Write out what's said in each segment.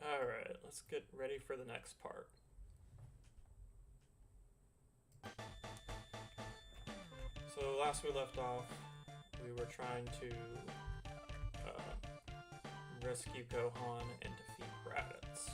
Alright, let's get ready for the next part. So last we left off, we were trying to rescue Gohan and defeat Raditz.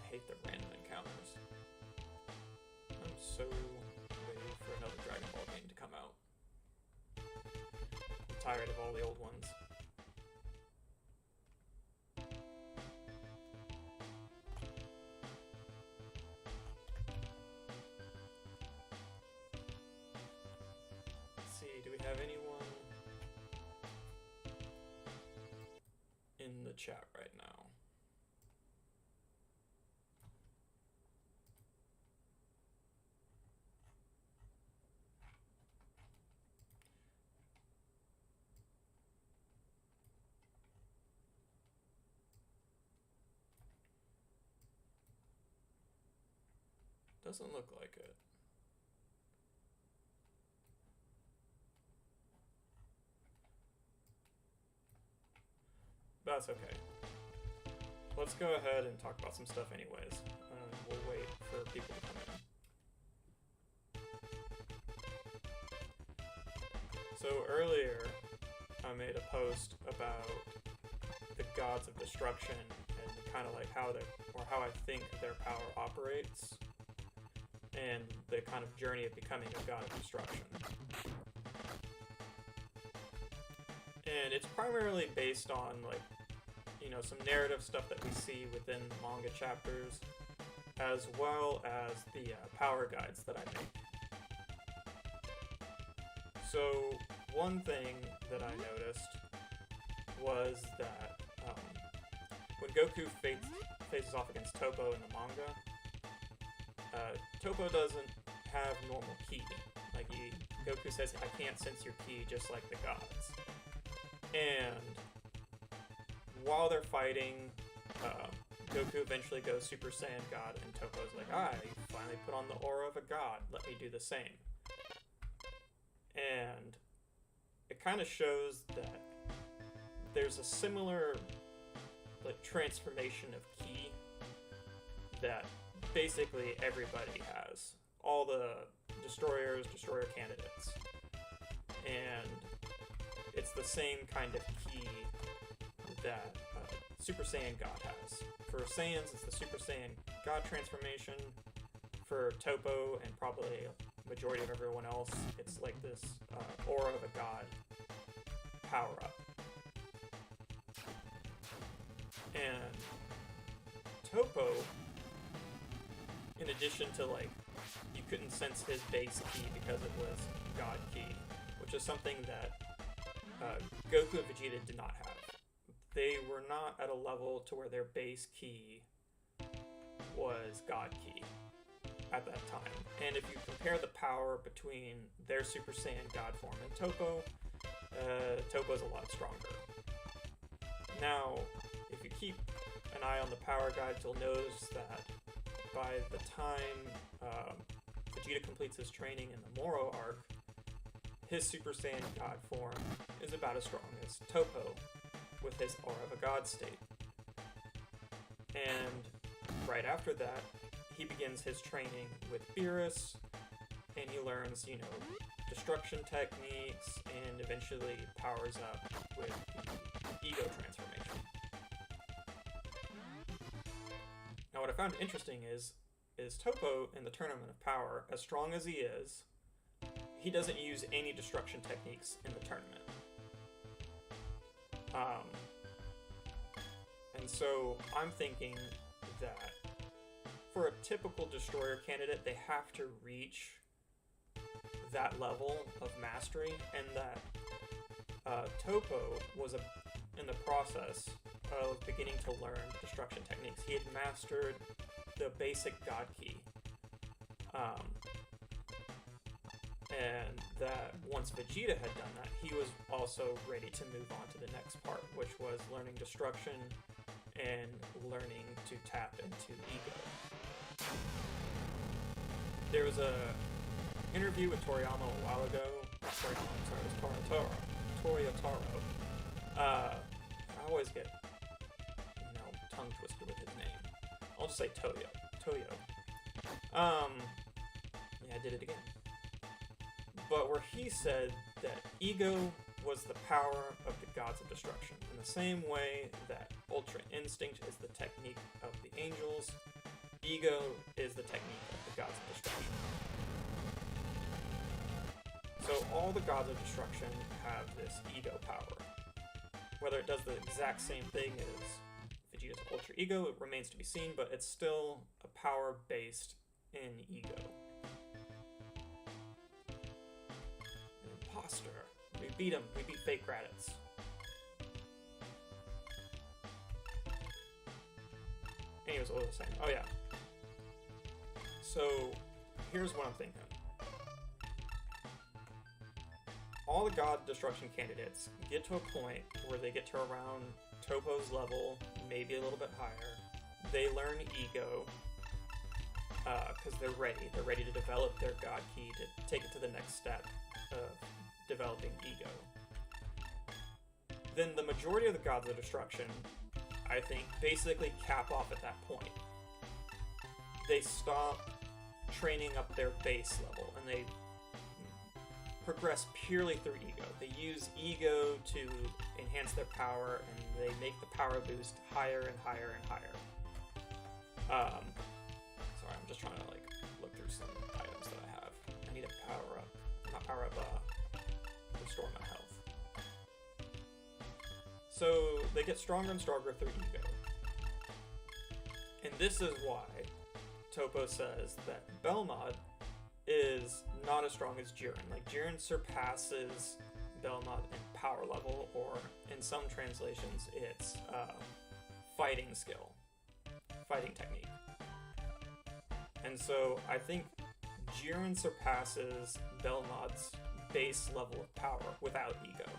I hate the random encounters. I'm so ready for another Dragon Ball game to come out. I'm tired of all the old ones. Let's see, do we have anyone in the chat right now? Doesn't look like it. But that's okay. Let's go ahead and talk about some stuff anyways. And we'll wait for people to come in. So earlier, I made a post about the gods of destruction and kind of like how I think their power operates, and the kind of journey of becoming a god of destruction. And it's primarily based on, like, you know, some narrative stuff that we see within the manga chapters, as well as the power guides that I make. So, one thing that I noticed was that when Goku faces off against Toppo in the manga, Toppo doesn't have normal ki. Like, Goku says, I can't sense your ki just like the gods. And while they're fighting, Goku eventually goes Super Saiyan God, and Toppo's like, you finally put on the aura of a god, let me do the same. And it kind of shows that there's a similar, like, transformation of ki that basically everybody has. All the destroyer candidates. And it's the same kind of ki that Super Saiyan God has. For Saiyans, it's the Super Saiyan God transformation. For Toppo, and probably a majority of everyone else, it's like this aura of a god power-up. And Toppo, in addition to, like, you couldn't sense his base ki because it was God ki, which is something that Goku and Vegeta did not have. They were not at a level to where their base ki was God ki at that time. And if you compare the power between their Super Saiyan God form and Toppo, Toppo's a lot stronger. Now, if you keep an eye on the power guides, you'll notice that by the time Vegeta completes his training in the Moro arc, his Super Saiyan God form is about as strong as Toppo with his aura of a god state. And right after that, he begins his training with Beerus, and he learns, you know, destruction techniques, and eventually powers up with the ego transformation. Now, what I found interesting is Toppo in the Tournament of Power, as strong as he is, he doesn't use any destruction techniques in the tournament. And so I'm thinking that for a typical destroyer candidate, they have to reach that level of mastery, and that Toppo was in the process of beginning to learn destruction techniques. He had mastered the basic God Ki, Um, and that once Vegeta had done that, he was also ready to move on to the next part, which was learning destruction and learning to tap into ego. There was a interview with Toriyama a while ago. Not Toriyama, I'm sorry, it was Toyotaro. I always get, tongue twisted with his name. I'll just say Toyo. Yeah, I did it again. But where he said that ego was the power of the gods of destruction. In the same way that Ultra Instinct is the technique of the angels, ego is the technique of the gods of destruction. So all the gods of destruction have this ego power. Whether it does the exact same thing as Vegeta's Ultra Ego, it remains to be seen, but it's still a power based in ego. An imposter. We beat him. We beat fake Raditz. Anyways, what was I saying? Oh yeah. So here's what I'm thinking. All the god destruction candidates get to a point where they get to around Toppo's level, maybe a little bit higher. They learn ego, because they're ready. They're ready to develop their god key to take it to the next step of developing ego. Then the majority of the gods of destruction, I think, basically cap off at that point. They stop training up their base level, and they progress purely through ego. They use ego to enhance their power, and they make the power boost higher and higher and higher. Sorry, I'm just trying to look through some items that I have. I need to restore my health. So they get stronger and stronger through ego. And this is why Toppo says that Belmod is not as strong as Jiren. Jiren surpasses Belmod in power level, or in some translations, it's fighting skill, fighting technique. And so I think Jiren surpasses Belmod's base level of power without ego.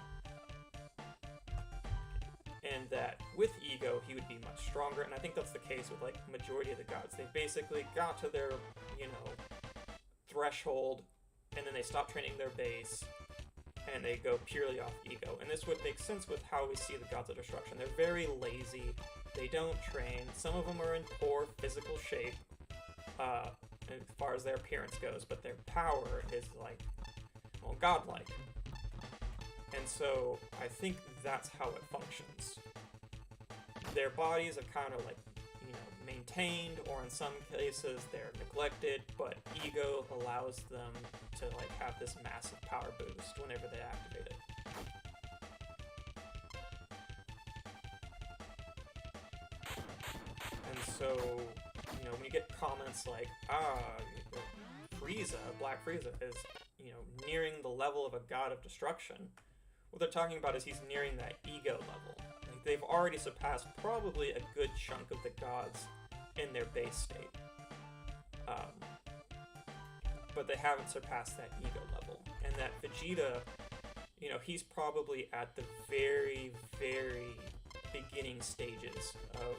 And that with ego, he would be much stronger, and I think that's the case with majority of the gods. They basically got to their, threshold, and then they stop training their base, and they go purely off ego. And this would make sense with how we see the gods of destruction. They're very lazy, they don't train, some of them are in poor physical shape, as far as their appearance goes, but their power is godlike. And so I think that's how it functions. Their bodies are kind of maintained, or in some cases they're neglected, but ego allows them to have this massive power boost whenever they activate it. And so, when you get comments like, Frieza, Black Frieza is, nearing the level of a god of destruction, what they're talking about is he's nearing that ego level. They've already surpassed probably a good chunk of the gods in their base state. But they haven't surpassed that ego level. And that Vegeta, he's probably at the very, very beginning stages of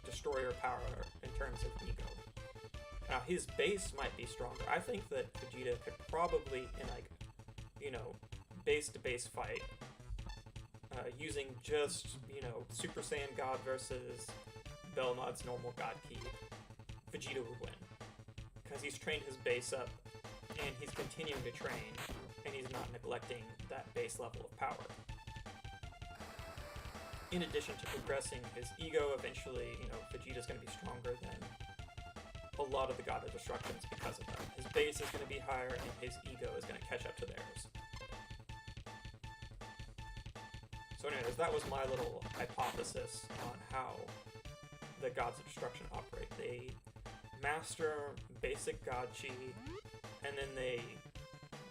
destroyer power in terms of ego. Now his base might be stronger. I think that Vegeta could probably, in base to base fight, using just, Super Saiyan God versus Belmod's normal God Key, Vegeta would win. Because he's trained his base up, and he's continuing to train, and he's not neglecting that base level of power. In addition to progressing his ego, eventually, Vegeta's going to be stronger than a lot of the God of Destructions because of that. His base is going to be higher, and his ego is going to catch up to theirs. So anyways, that was my little hypothesis on how the Gods of Destruction operate. They master basic God Chi, and then they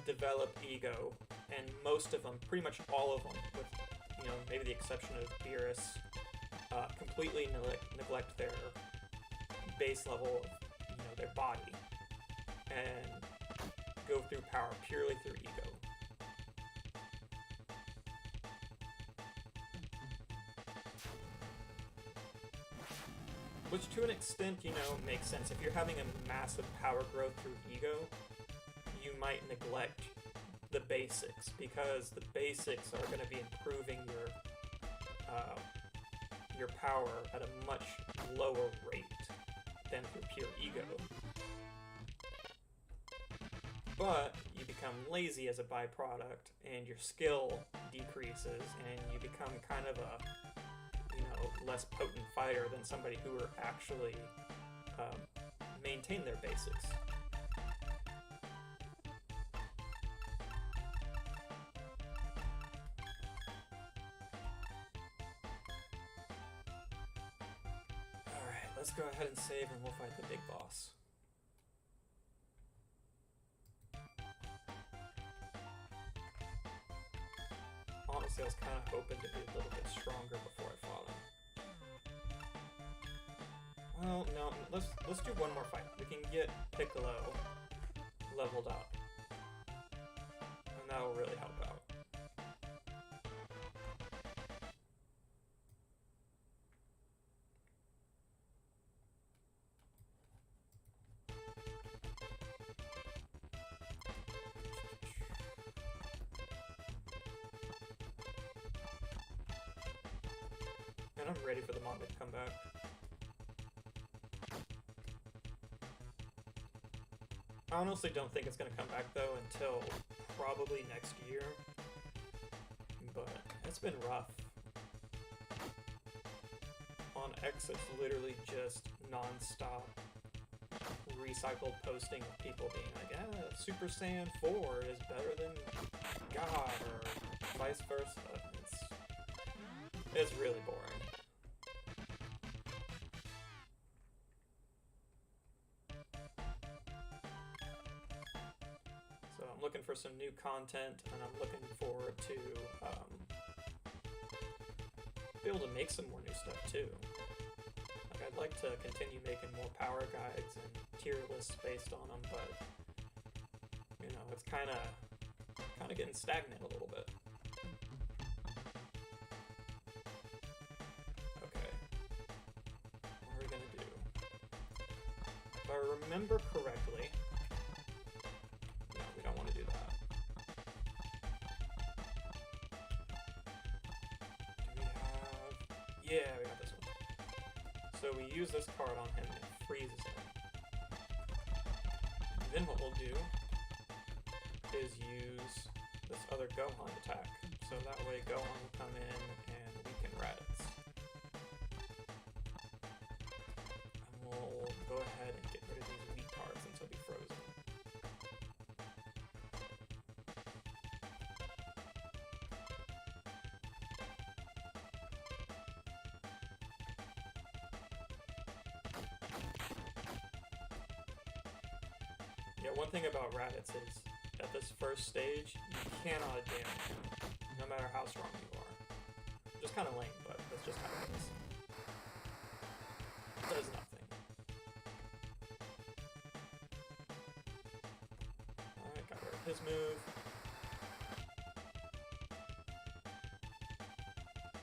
develop ego, and most of them, pretty much all of them, with maybe the exception of Beerus, completely neglect their base level of their body. and go through power purely through ego. Which to an extent, you know, makes sense. If you're having a massive power growth through ego, you might neglect the basics, because the basics are going to be improving your power at a much lower rate than through pure ego. But you become lazy as a byproduct, and your skill decreases, and you become kind of a, you know, less potent fighter than somebody who are actually maintain their basics. Alright, let's go ahead and save and we'll fight the big boss. Honestly, I was kind of hoping to be a little bit stronger before I fought him. Well, no, let's do one more fight. We can get Piccolo leveled up, and that will really help out. And I'm ready for the manga to come back. I honestly don't think it's going to come back, though, until probably next year. But it's been rough. On X, it's literally just non-stop recycled posting of people being like, Super Saiyan 4 is better than God, or vice versa. It's really boring. So I'm looking for some new content, and I'm looking forward to be able to make some more new stuff too. Like, I'd like to continue making more power guides and tier lists based on them, but you know, it's kind of getting stagnant a little bit. Okay, what are we gonna do? If I remember correctly. We don't want to do that. Do we have... Yeah, we got this one. So we use this card on him and it freezes him. And then what we'll do is use this other Gohan attack. So that way Gohan will come in and weaken Raditz. And we'll go ahead and get rid of these weak cards until he'll be frozen. Yeah, one thing about Raditz is, at this first stage, you cannot damage him, no matter how strong you are. Just kind of lame, but that's just how it is. It does nothing. Alright, got rid of his move.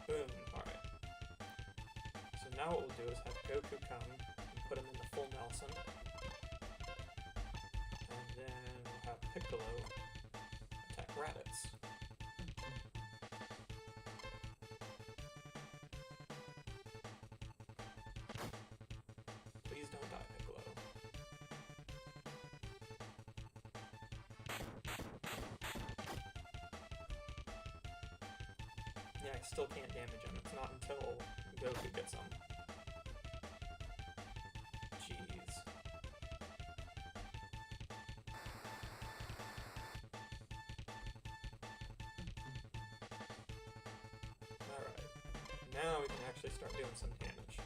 Boom, alright. So now what we'll do is have Goku come and put him in the full Nelson. Then we'll have Piccolo attack Raditz. Please don't die, Piccolo. Yeah, I still can't damage him. It's not until Goku gets him. Jeez. Now we can actually start doing some damage.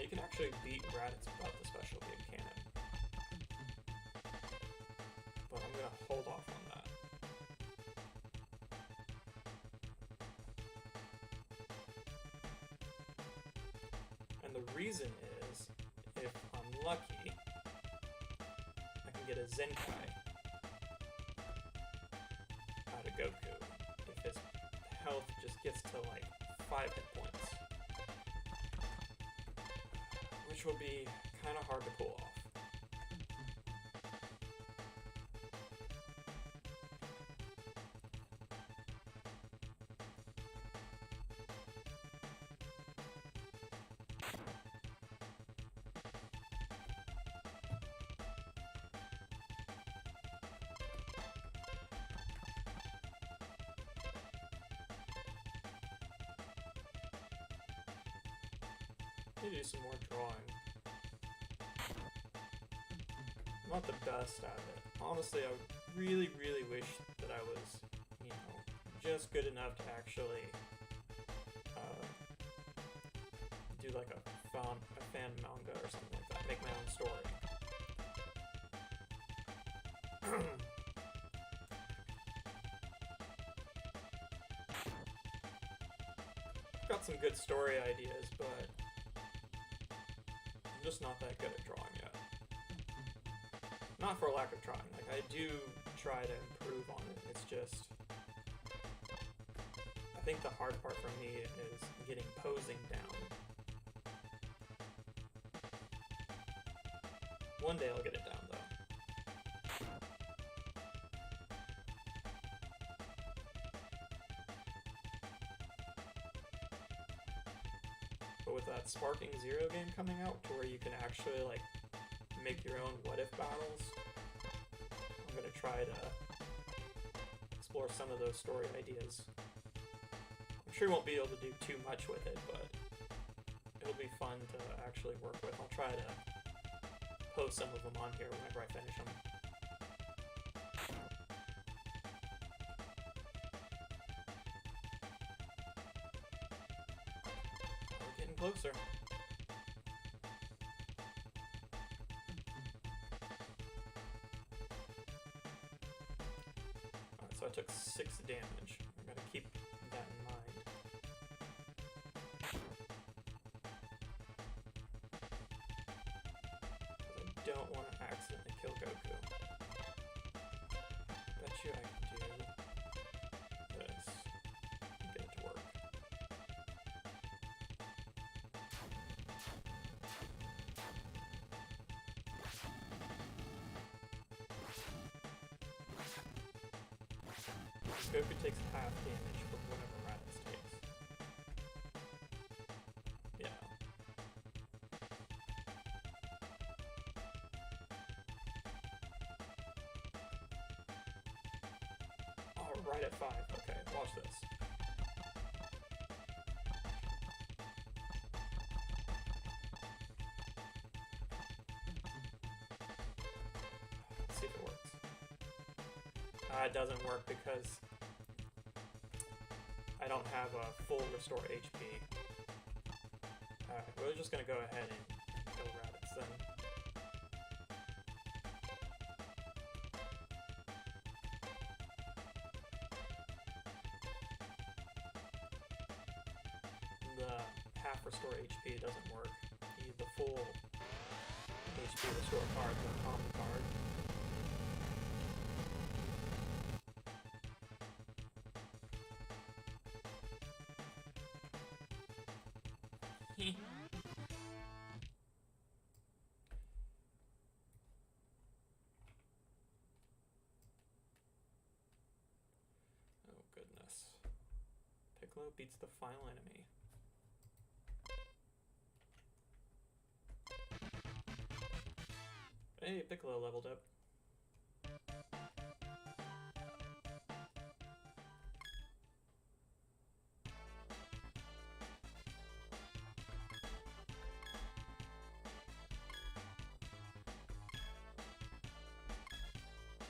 you can actually beat Raditz without the special beam cannon. But I'm gonna hold off on that. And the reason is, if I'm lucky, I can get a Zenkai out of Goku if his health just gets to like 5 hit points. Which will be kind of hard to pull off. Need to do some more drawing. I'm not the best at it. Honestly, I really, really wish that I was, you know, just good enough to actually do like a fan manga or something like that. Make my own story. Got some good story ideas, but I'm just not that good at drawing yet. Not for lack of trying. Like, I do try to improve on it. It's just, I think the hard part for me is getting posing down. One day I'll get it down, though. But with that Sparking Zero game coming out, to where you can actually, like, make your own what-if battles, I'm gonna try to explore some of those story ideas. I'm sure I won't be able to do too much with it, but it'll be fun to actually work with. I'll try to post some of them on here whenever I finish them. We're getting closer. Alright, so I took 6 damage. I'm gonna keep that in mind. Don't want to accidentally kill Goku. Bet you I can do this and get it to work. Goku takes half damage from whatever Raditz takes. Yeah. Right at 5. Okay, watch this. Let's see if it works. It doesn't work because I don't have a full restore HP. Alright, we're just gonna go ahead and kill Raditz then. The half restore HP doesn't work. You need the full HP restore card, the common card. Oh goodness. Piccolo beats the final enemy. Hey, Piccolo leveled up.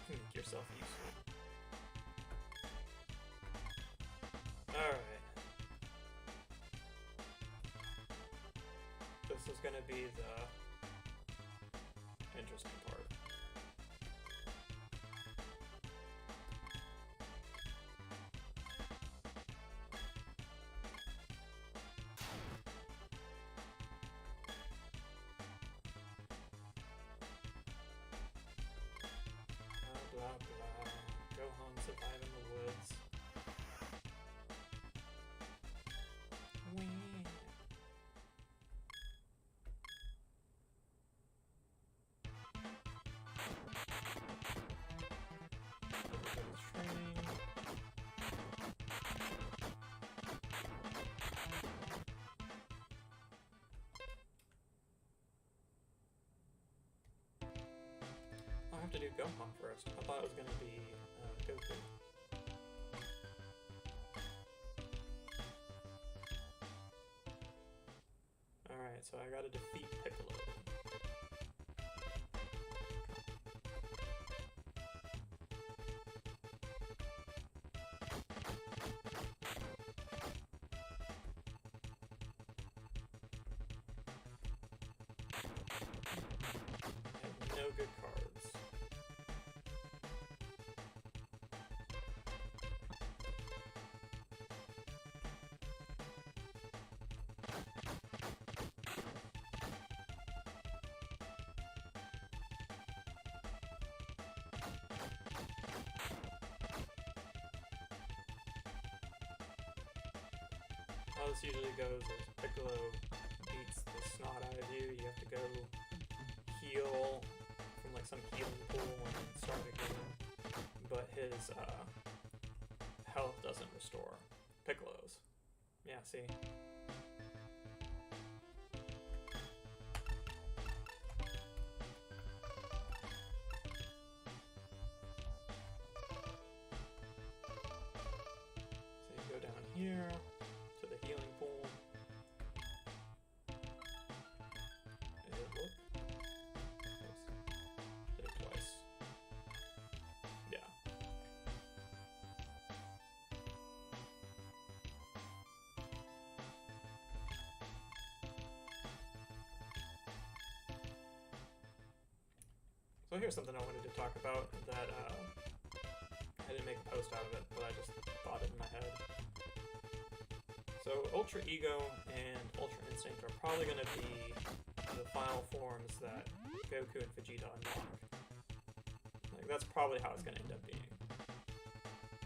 Make yourself useful. Alright. This is gonna be the interesting part. Blah blah. Gohan survive in the woods. Wee. Everybody's training. I have to do Gohan first. I thought it was gonna be Goku. Alright, so I gotta defeat Piccolo. I have no good cards. How this usually goes is Piccolo beats the snot out of you. You have to go heal from like some healing pool and then start again. But his health doesn't restore. Piccolo's. Yeah, see? So you go down here. The healing pool. Did it look? Oops. Did it twice. Yeah. So here's something I wanted to talk about that I didn't make a post out of it, but I just thought it in my head. So Ultra Ego and Ultra Instinct are probably going to be the final forms that Goku and Vegeta unlock. Like, that's probably how it's going to end up being.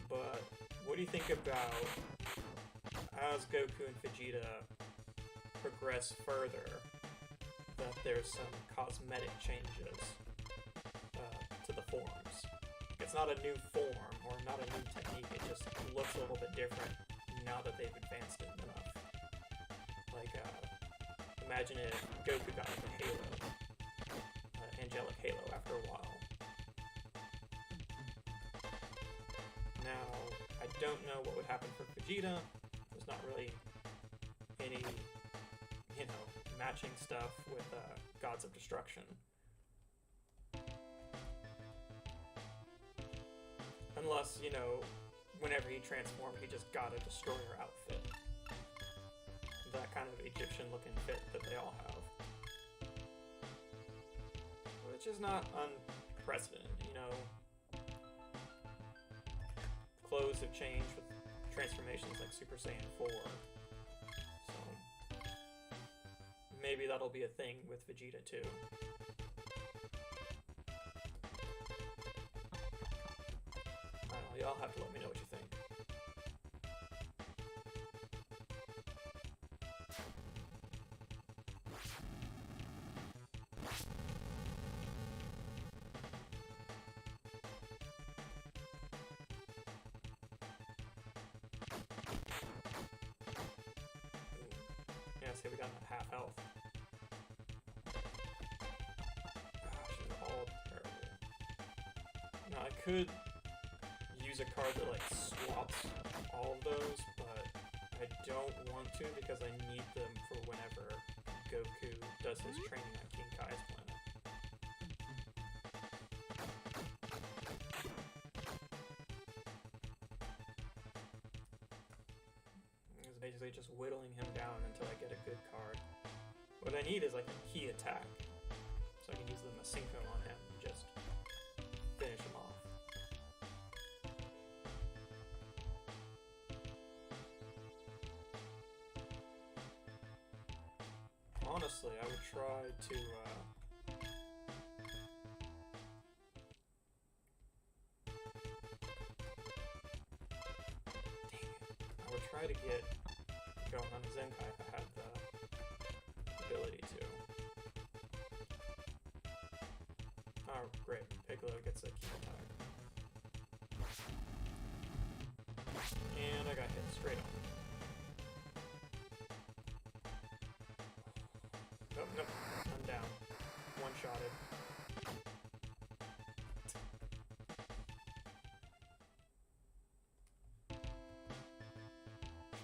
But what do you think about as Goku and Vegeta progress further, that there's some cosmetic changes to the forms? It's not a new form or not a new technique, it just looks a little bit different now that they've advanced it enough. Like, imagine if Goku got like a halo, angelic halo after a while. Now, I don't know what would happen for Vegeta. There's not really any, you know, matching stuff with Gods of Destruction. Unless, you know, whenever he transformed, he just got a destroyer outfit. That kind of Egyptian-looking fit that they all have. Which is not unprecedented, you know. Clothes have changed with transformations like Super Saiyan 4. So, maybe that'll be a thing with Vegeta too. I don't know, y'all have to let me know what you think. Yeah, see, we got him at half health. Gosh, it's all terrible. Now, I could use a card that, like, swaps all of those, but I don't want to because I need them for whenever Goku does his training on King Kai's planet. It's basically just whittling him down until I get a good card. What I need is like a key attack, so I can use the Masenko on him and just finish him off. Honestly, I would try to, dang it. I would try to get Gohan Zenkai if I had the ability to. Oh, great. Piccolo gets a key attack. And I got hit straight on. Nope, nope. I'm down. One-shotted.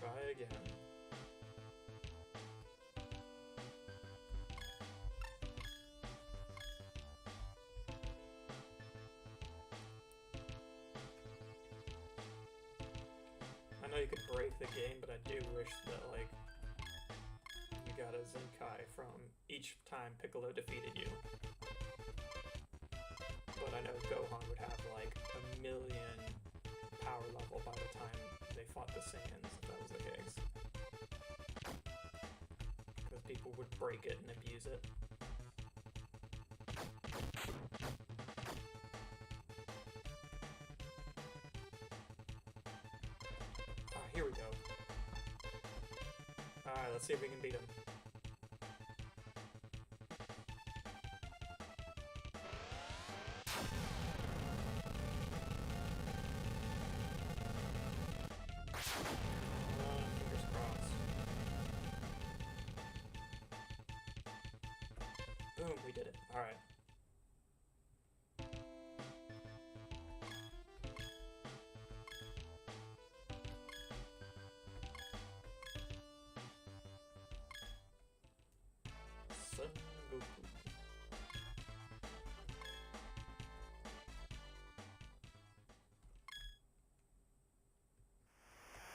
Try again. I know you could break the game, but I do wish that, like, you got a Zenkai from each time Piccolo defeated you. But I know Gohan would have, like, 1,000,000 power level by the time they fought the Saiyans, if that was the case. Because people would break it and abuse it. Here we go. Alright, let's see if we can beat him. Fingers crossed. Boom, we did it. Alright. Son Goku.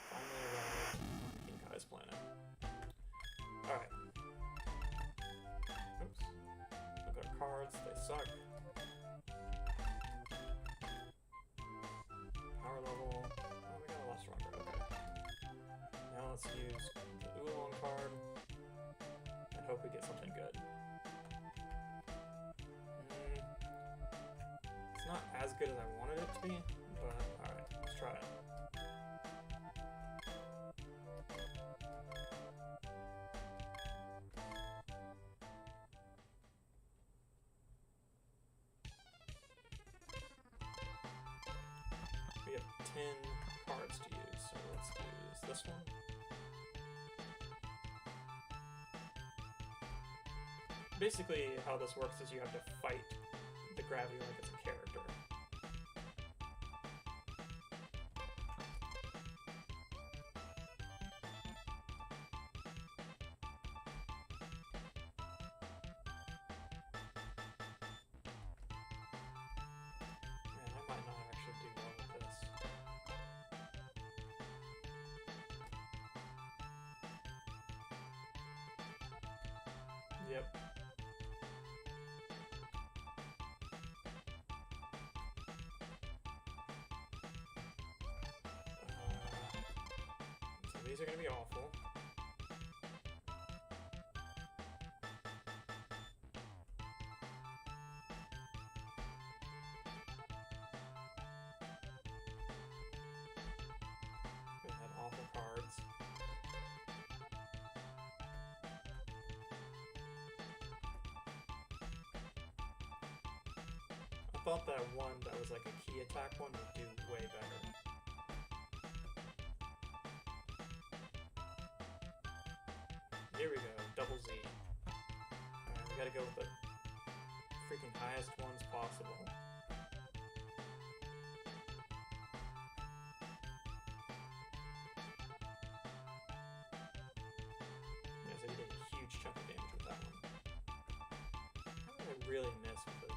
Finally arrived on King Kai's planet. Alright. Oops. Look at our cards, they suck. Power level. Oh, we got a lot stronger. Okay. Now let's use the Oolong card and hope we get something good. It's not as good as I wanted it to be, but alright, let's try it. We have 10 cards to use, so let's use this one. Basically, how this works is you have to fight the gravity like it's a character. Man, I might not actually do well with this. Yep. So these are going to be awful. We had awful cards. I thought that one that was like a key attack one would do way better. Here we go, double Z. Alright, we gotta go with the freaking highest ones possible. Yeah, so he did a huge chunk of damage with that one. How did I really miss with it?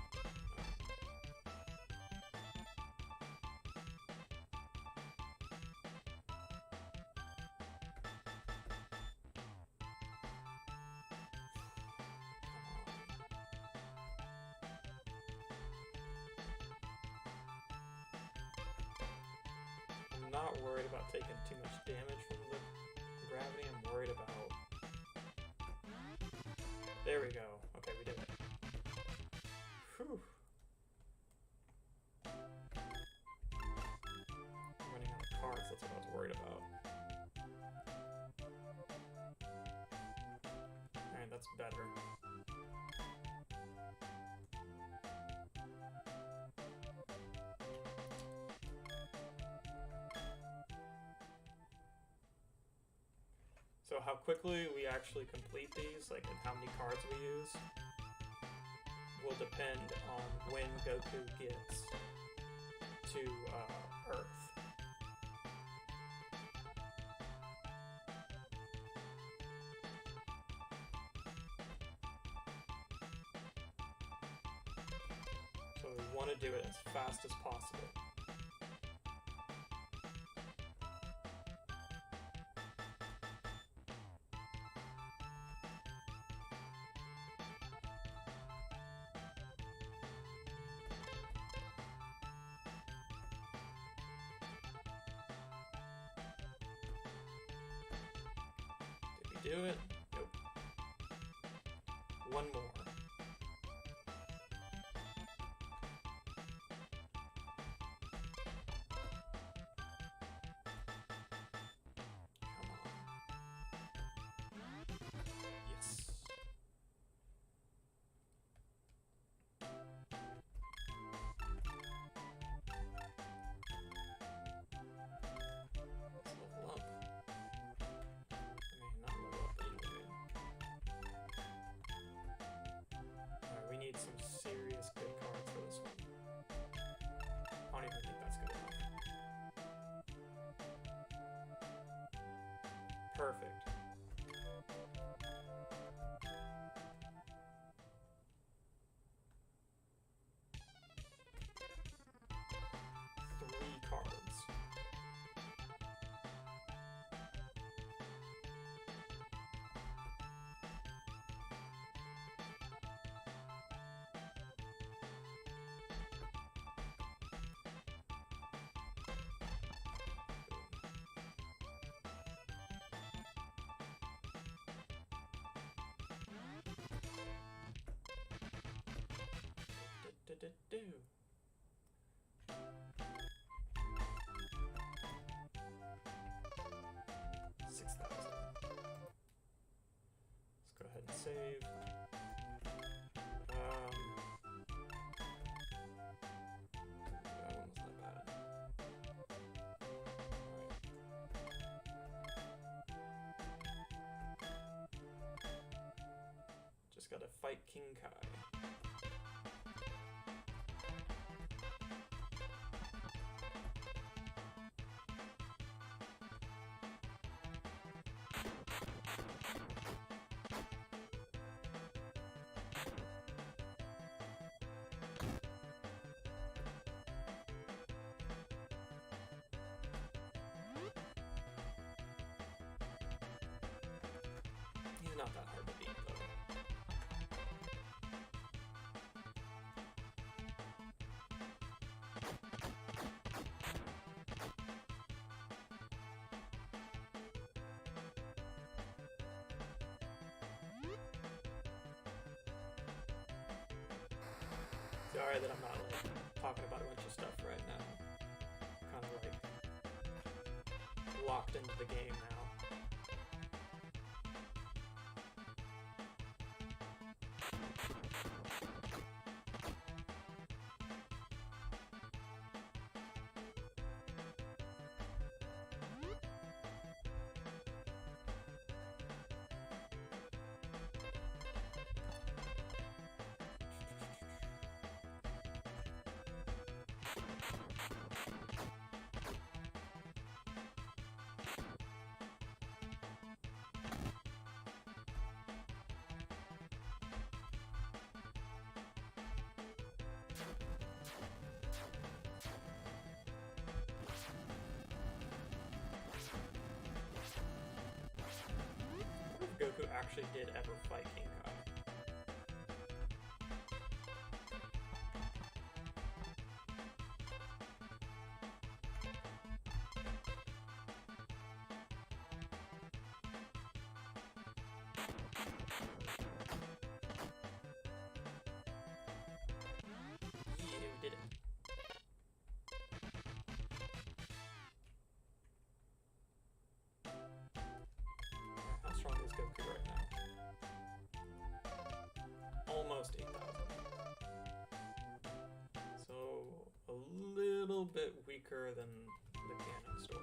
not worried about taking too much damage from the gravity. I'm worried about... There we go. Okay, we did it. Whew. I'm running out of cards, that's what I was worried about. Alright, that's better. So how quickly we actually complete these, like, and how many cards we use, will depend on when Goku gets to Earth. So we want to do it as fast as possible. Do it? Nope. One more. Come on. Yes. Let's level up. We need some serious good cards for this one. I don't even think that's good enough. Perfect. Three cards. Do. 6,000. Let's go ahead and save. That one was not bad. Alright. Just gotta fight King Kai. He's not that hard to beat, though. Sorry that I'm not, like, talking about a bunch of stuff right now. I'm kind of, like, locked into the game now. Goku actually did ever fight King Kai. little bit weaker than the canon story.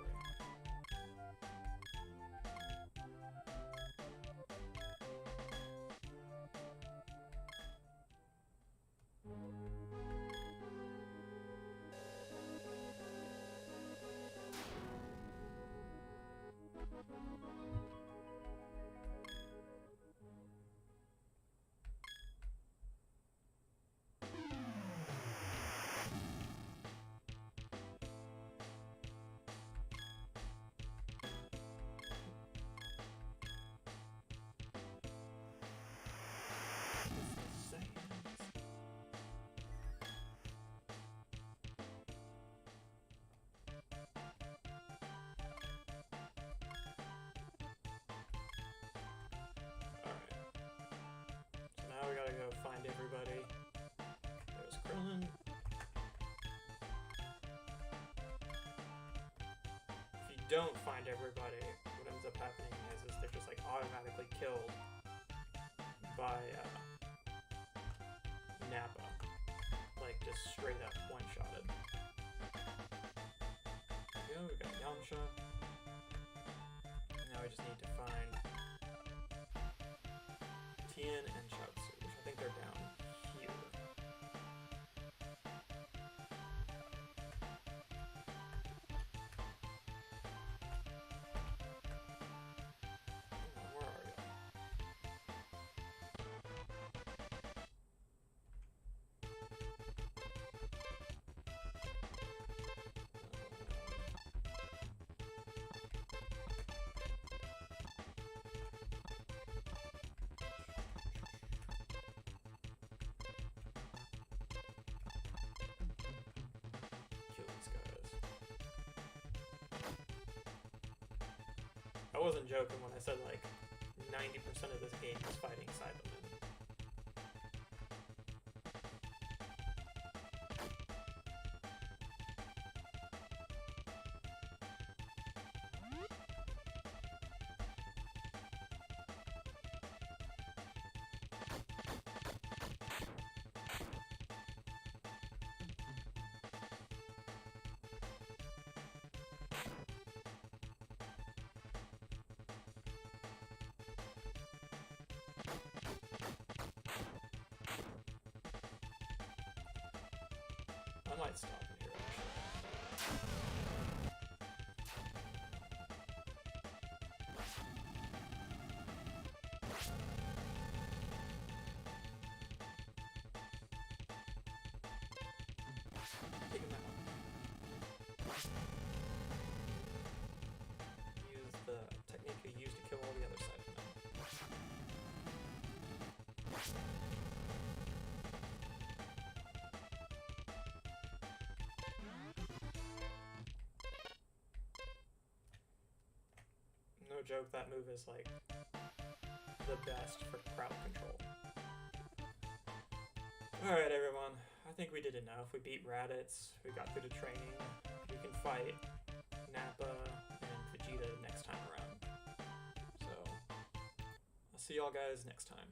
Now we gotta go find everybody. There's Krillin. If you don't find everybody, what ends up happening is they're just like automatically killed by Nappa. Like just straight up one-shotted. There we go, we got Yamcha. Now we just need to find Tien and Chaozu, which I think they're down here. Oh, where are you? I wasn't joking when I said like 90% of this game is fighting Cybermen. I might stop in here, actually. Take him out. Use the technique you used to kill all the other Cybermen. No joke, that move is like the best for crowd control. Alright everyone, I think we did enough. We beat Raditz, we got through the training, we can fight Nappa and Vegeta next time around. So, I'll see y'all guys next time.